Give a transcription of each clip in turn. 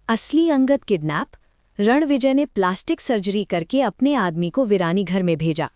असली अंगद किडनैप। रणविजय ने plastic surgery करके अपने आदमी को वीरानी घर में भेजा।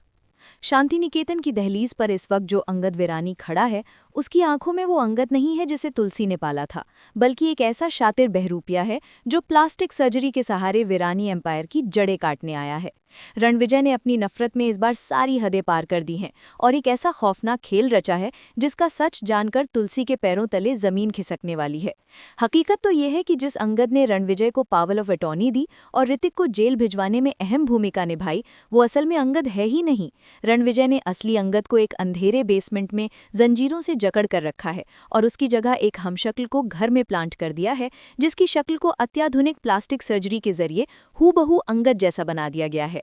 शांति निकेतन की दहलीज पर इस वक्त जो अंगद वीरानी खड़ा है, उसकी आंखों में वो अंगद नहीं है जिसे तुलसी ने पाला था, बल्कि एक ऐसा शातिर बहरूपिया है जो प्लास्टिक सर्जरी के सहारे वीरानी एम्पायर की जड़ें काटने आया है। रणविजय ने अपनी नफरत में इस बार सारी हदें पार कर दी हैं और एक ऐसा खौफनाक खेल रचा है जिसका सच जानकर तुलसी के पैरों तले जमीन खिसकने वाली है। हकीकत तो यह है कि जिस अंगद ने रणविजय को पावर ऑफ अटॉर्नी दी और ऋतिक को जेल भिजवाने में अहम भूमिका निभाई, वो असल में अंगद है ही नहीं। रणविजय ने असली अंगद को एक अंधेरे बेसमेंट में जंजीरों से जकड़ कर रखा है और उसकी जगह एक हमशक्ल को घर में प्लांट कर दिया है, जिसकी शक्ल को अत्याधुनिक प्लास्टिक सर्जरी के जरिए हूबहू अंगद जैसा बना दिया गया है।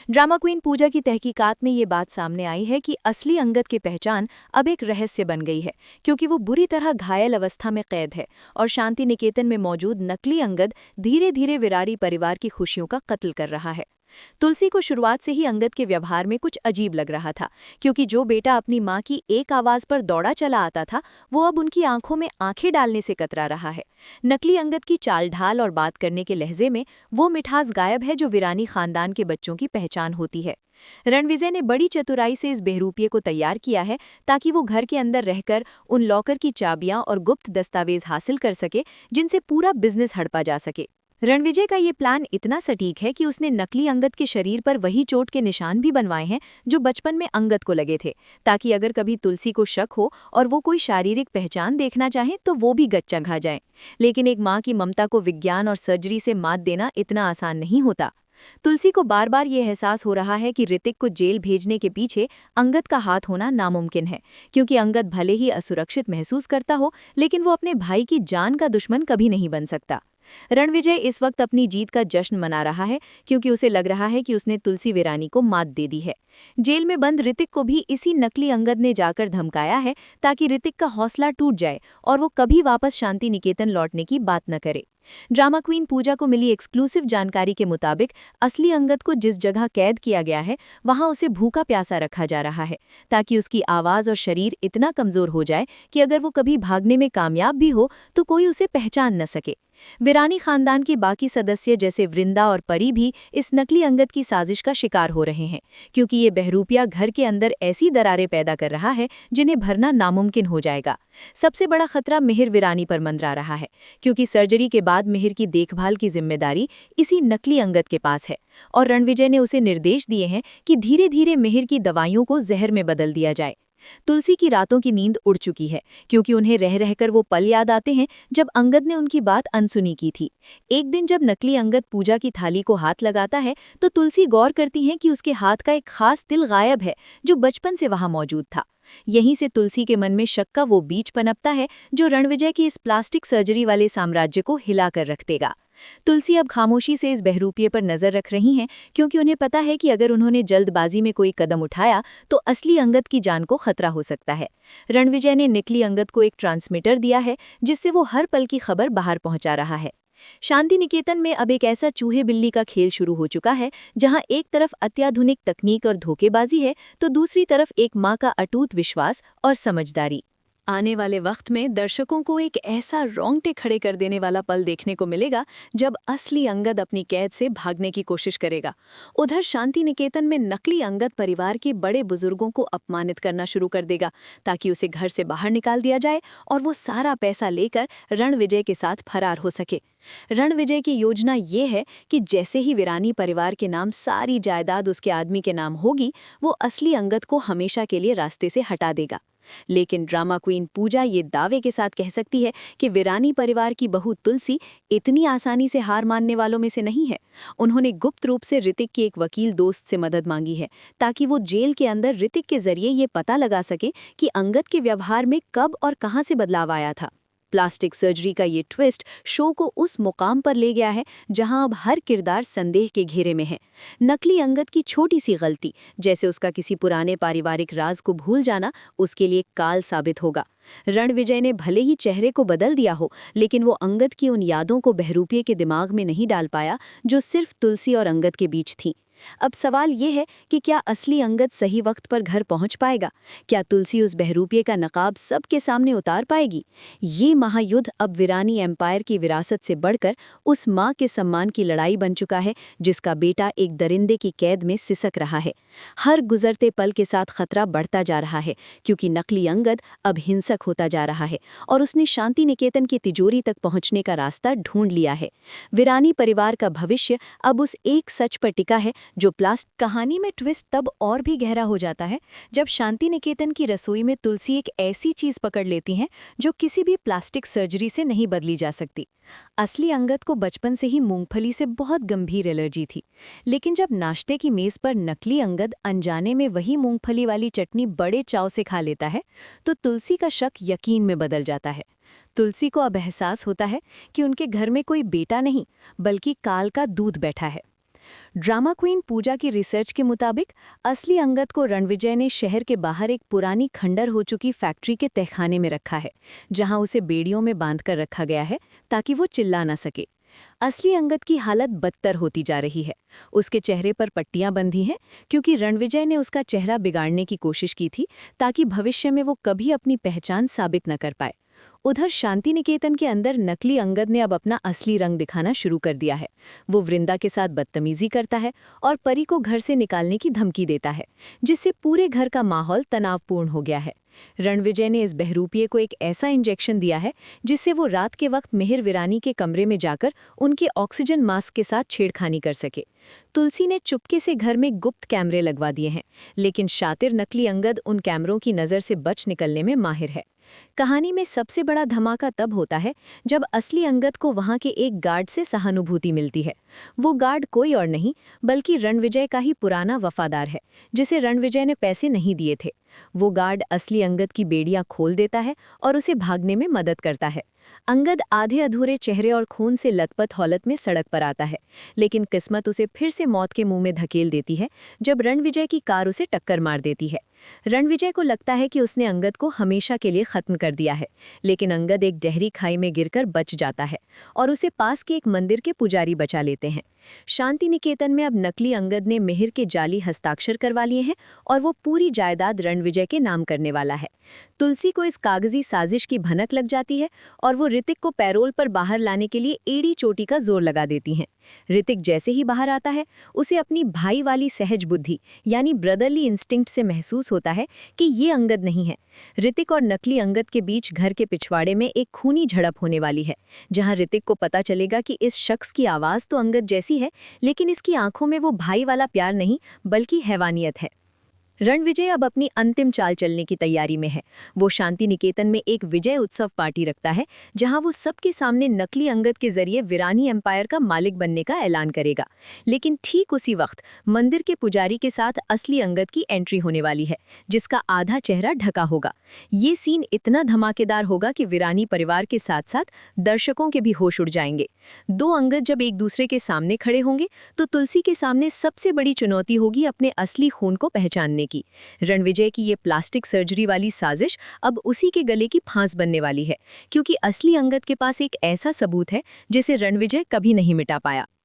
ड्रामा क्वीन पूजा की तहकीकात में ये बात सामने आई है कि असली अंगद की पहचान अब एक रहस्य बन गई है, क्योंकि वो बुरी तरह घायल अवस्था में कैद है और शांति निकेतन में मौजूद नकली अंगद धीरे धीरे विरारी परिवार की खुशियों का कत्ल कर रहा है। तुलसी को शुरुआत से ही अंगद के व्यवहार में कुछ अजीब लग रहा था, क्योंकि जो बेटा अपनी मां की एक आवाज पर दौड़ा चला आता था, वो अब उनकी आंखों में आंखें डालने से कतरा रहा है। नकली अंगद की चाल ढाल और बात करने के लहजे में वो मिठास गायब है जो वीरानी खानदान के बच्चों की पहचान होती है। रणविजय ने बड़ी चतुराई से इस बहरूपिये को तैयार किया है ताकि वो घर के अंदर रहकर उन लॉकर की चाबियां और गुप्त दस्तावेज हासिल कर सके जिनसे पूरा बिजनेस हड़पा जा सके। रणविजय का ये प्लान इतना सटीक है कि उसने नकली अंगद के शरीर पर वही चोट के निशान भी बनवाए हैं जो बचपन में अंगद को लगे थे, ताकि अगर कभी तुलसी को शक हो और वो कोई शारीरिक पहचान देखना चाहे तो वो भी गच्चा खा जाए। लेकिन एक माँ की ममता को विज्ञान और सर्जरी से मात देना इतना आसान नहीं होता। तुलसी को बार बार ये एहसास हो रहा है कि ऋतिक को जेल भेजने के पीछे अंगद का हाथ होना नामुमकिन है, क्योंकि अंगद भले ही असुरक्षित महसूस करता हो, लेकिन वो अपने भाई की जान का दुश्मन कभी नहीं बन सकता। रणविजय इस वक्त अपनी जीत का जश्न मना रहा है, क्योंकि उसे लग रहा है कि उसने तुलसी वीरानी को मात दे दी है। जेल में बंद ऋतिक को भी इसी नकली अंगद ने जाकर धमकाया है ताकि ऋतिक का हौसला टूट जाए और वो कभी वापस शांति निकेतन लौटने की बात न करे। ड्रामा क्वीन पूजा को मिली एक्सक्लूसिव जानकारी के मुताबिक असली अंगद को जिस जगह कैद किया गया है, वहां उसे भूखा प्यासा रखा जा रहा है, ताकि उसकी आवाज और शरीर इतना कमजोर हो जाए कि अगर वो कभी भागने में कामयाब भी हो तो कोई उसे पहचान न सके। वीरानी खानदान के बाकी सदस्य जैसे वृंदा और परी भी इस नकली अंगद की साजिश का शिकार हो रहे हैं, क्योंकि ये बहरूपिया घर के अंदर ऐसी दरारें पैदा कर रहा है जिन्हें भरना नामुमकिन हो जाएगा। सबसे बड़ा खतरा मिहिर वीरानी पर मंडरा रहा है, क्योंकि सर्जरी के बाद मिहिर की देखभाल की जिम्मेदारी इसी नकली अंगद के पास है और रणविजय ने उसे निर्देश दिए हैं कि धीरे धीरे मिहिर की दवाइयों को जहर में बदल दिया जाए। तुलसी की रातों की नींद उड़ चुकी है, क्योंकि उन्हें रह रहकर वो पल याद आते हैं जब अंगद ने उनकी बात अनसुनी की थी। एक दिन जब नकली अंगद पूजा की थाली को हाथ लगाता है तो तुलसी गौर करती हैं कि उसके हाथ का एक खास तिल गायब है जो बचपन से वहां मौजूद था। यहीं से तुलसी के मन में शक का वो बीज पनपता है जो रणविजय की इस प्लास्टिक सर्जरी वाले साम्राज्य को हिलाकर रख देगा। तुलसी अब खामोशी से इस बहरूपिये पर नजर रख रही हैं, क्योंकि उन्हें पता है कि अगर उन्होंने जल्दबाजी में कोई कदम उठाया तो असली अंगद की जान को खतरा हो सकता है। रणविजय ने नकली अंगद को एक ट्रांसमीटर दिया है जिससे वो हर पल की खबर बाहर पहुंचा रहा है। शांति निकेतन में अब एक ऐसा चूहे बिल्ली का खेल शुरू हो चुका है, जहां एक तरफ अत्याधुनिक तकनीक और धोखेबाजी है तो दूसरी तरफ एक मां का अटूट विश्वास और समझदारी। आने वाले वक्त में दर्शकों को एक ऐसा रोंगटे खड़े कर देने वाला पल देखने को मिलेगा जब असली अंगद अपनी कैद से भागने की कोशिश करेगा। उधर शांति निकेतन में नकली अंगद परिवार के बड़े बुजुर्गों को अपमानित करना शुरू कर देगा ताकि उसे घर से बाहर निकाल दिया जाए और वो सारा पैसा लेकर रणविजय के साथ फरार हो सके। रणविजय की योजना ये है कि जैसे ही वीरानी परिवार के नाम सारी जायदाद उसके आदमी के नाम होगी, वो असली अंगद को हमेशा के लिए रास्ते से हटा देगा। लेकिन ड्रामा क्वीन पूजा ये दावे के साथ कह सकती है कि वीरानी परिवार की बहू तुलसी इतनी आसानी से हार मानने वालों में से नहीं है। उन्होंने गुप्त रूप से ऋतिक के एक वकील दोस्त से मदद मांगी है ताकि वो जेल के अंदर ऋतिक के जरिए ये पता लगा सके कि अंगद के व्यवहार में कब और कहां से बदलाव आया था। प्लास्टिक सर्जरी का ये ट्विस्ट शो को उस मुकाम पर ले गया है जहां अब हर किरदार संदेह के घेरे में है। नकली अंगद की छोटी सी गलती, जैसे उसका किसी पुराने पारिवारिक राज को भूल जाना, उसके लिए काल साबित होगा। रणविजय ने भले ही चेहरे को बदल दिया हो, लेकिन वो अंगद की उन यादों को बहरूपिये के दिमाग में नहीं डाल पाया जो सिर्फ तुलसी और अंगद के बीच थीं। अब सवाल ये है कि क्या असली अंगद सही वक्त पर घर पहुंच पाएगा? क्या तुलसी उस बहरूपिये का नकाब सबके सामने उतार पाएगी? ये महायुद्ध अब वीरानी एम्पायर की विरासत से बढ़कर उस माँ के सम्मान की लड़ाई बन चुका है जिसका बेटा एक दरिंदे की कैद में सिसक रहा है। हर गुजरते पल के साथ खतरा बढ़ता जा रहा है क्योंकि नकली अंगद अब हिंसक होता जा रहा है और उसने शांति निकेतन की तिजोरी तक पहुंचने का रास्ता ढूंढ लिया है। वीरानी परिवार का भविष्य अब उस एक सच पर टिका है जो प्लास्ट। कहानी में ट्विस्ट तब और भी गहरा हो जाता है जब शांति निकेतन की रसोई में तुलसी एक ऐसी चीज पकड़ लेती हैं जो किसी भी प्लास्टिक सर्जरी से नहीं बदली जा सकती। असली अंगद को बचपन से ही मूंगफली से बहुत गंभीर एलर्जी थी, लेकिन जब नाश्ते की मेज पर नकली अंगद अनजाने में वही मूंगफली वाली चटनी बड़े चाव से खा लेता है तो तुलसी का शक यकीन में बदल जाता है। तुलसी को अब एहसास होता है कि उनके घर में कोई बेटा नहीं बल्कि काल का दूध बैठा है। ड्रामा क्वीन पूजा की रिसर्च के मुताबिक असली अंगद को रणविजय ने शहर के बाहर एक पुरानी खंडर हो चुकी फैक्ट्री के तहखाने में रखा है, जहां उसे बेड़ियों में बांधकर रखा गया है ताकि वो चिल्ला ना सके। असली अंगद की हालत बदतर होती जा रही है। उसके चेहरे पर पट्टियां बंधी हैं क्योंकि रणविजय ने उसका चेहरा बिगाड़ने की कोशिश की थी ताकि भविष्य में वो कभी अपनी पहचान साबित न कर पाए। उधर शांति निकेतन के अंदर नकली अंगद ने अब अपना असली रंग दिखाना शुरू कर दिया है। वो वृंदा के साथ बदतमीजी करता है और परी को घर से निकालने की धमकी देता है, जिससे पूरे घर का माहौल तनावपूर्ण हो गया है। रणविजय ने इस बहरूपिये को एक ऐसा इंजेक्शन दिया है जिससे वो रात के वक्त मेहर वीरानी के कमरे में जाकर उनके ऑक्सीजन मास्क के साथ छेड़खानी कर सके। तुलसी ने चुपके से घर में गुप्त कैमरे लगवा दिए हैं, लेकिन शातिर नकली अंगद उन कैमरों की नज़र से बच निकलने में माहिर है। कहानी में सबसे बड़ा धमाका तब होता है जब असली अंगद को वहां के एक गार्ड से सहानुभूति मिलती है। वो गार्ड कोई और नहीं बल्कि रणविजय का ही पुराना वफादार है, जिसे रणविजय ने पैसे नहीं दिए थे। वो गार्ड असली अंगद की बेड़ियां खोल देता है और उसे भागने में मदद करता है। अंगद आधे अधूरे चेहरे और खून से लथपथ हालत में सड़क पर आता है, लेकिन किस्मत उसे फिर से मौत के मुंह में धकेल देती है जब रणविजय की कार उसे टक्कर मार देती है। रणविजय को लगता है कि उसने अंगद को हमेशा के लिए खत्म कर दिया है, लेकिन अंगद एक गहरी खाई में गिरकर बच जाता है और उसे पास के एक मंदिर के पुजारी बचा लेते हैं। शांति निकेतन में अब नकली अंगद ने मेहर के जाली हस्ताक्षर करवा लिए हैं और वो पूरी जायदाद रणविजय के नाम करने वाला है। तुलसी को इस कागजी साजिश की भनक लग जाती है और वो ऋतिक को पैरोल पर बाहर लाने के लिए एड़ी चोटी का जोर लगा देती हैं। ऋतिक जैसे ही बाहर आता है उसे अपनी भाई वाली सहज बुद्धि यानी ब्रदरली इंस्टिंक्ट से महसूस होता है कि ये अंगद नहीं है। ऋतिक और नकली अंगद के बीच घर के पिछवाड़े में एक खूनी झड़प होने वाली है, जहां ऋतिक को पता चलेगा कि इस शख्स की आवाज़ तो अंगद जैसी है, लेकिन इसकी आंखों में वो भाई वाला प्यार नहीं बल्कि हैवानियत है। रणविजय अब अपनी अंतिम चाल चलने की तैयारी में है। वो शांति निकेतन में एक विजय उत्सव पार्टी रखता है जहां वो सबके सामने नकली अंगद के जरिए वीरानी एम्पायर का मालिक बनने का ऐलान करेगा। लेकिन ठीक उसी वक्त मंदिर के पुजारी के साथ असली अंगद की एंट्री होने वाली है, जिसका आधा चेहरा ढका होगा। ये सीन इतना धमाकेदार होगा कि वीरानी परिवार के साथ साथ दर्शकों के भी होश उड़ जाएंगे। दो अंगद जब एक दूसरे के सामने खड़े होंगे तो तुलसी के सामने सबसे बड़ी चुनौती होगी अपने असली खून को पहचानने की। रणविजय की ये प्लास्टिक सर्जरी वाली साजिश अब उसी के गले की फांस बनने वाली है, क्योंकि असली अंगद के पास एक ऐसा सबूत है जिसे रणविजय कभी नहीं मिटा पाया।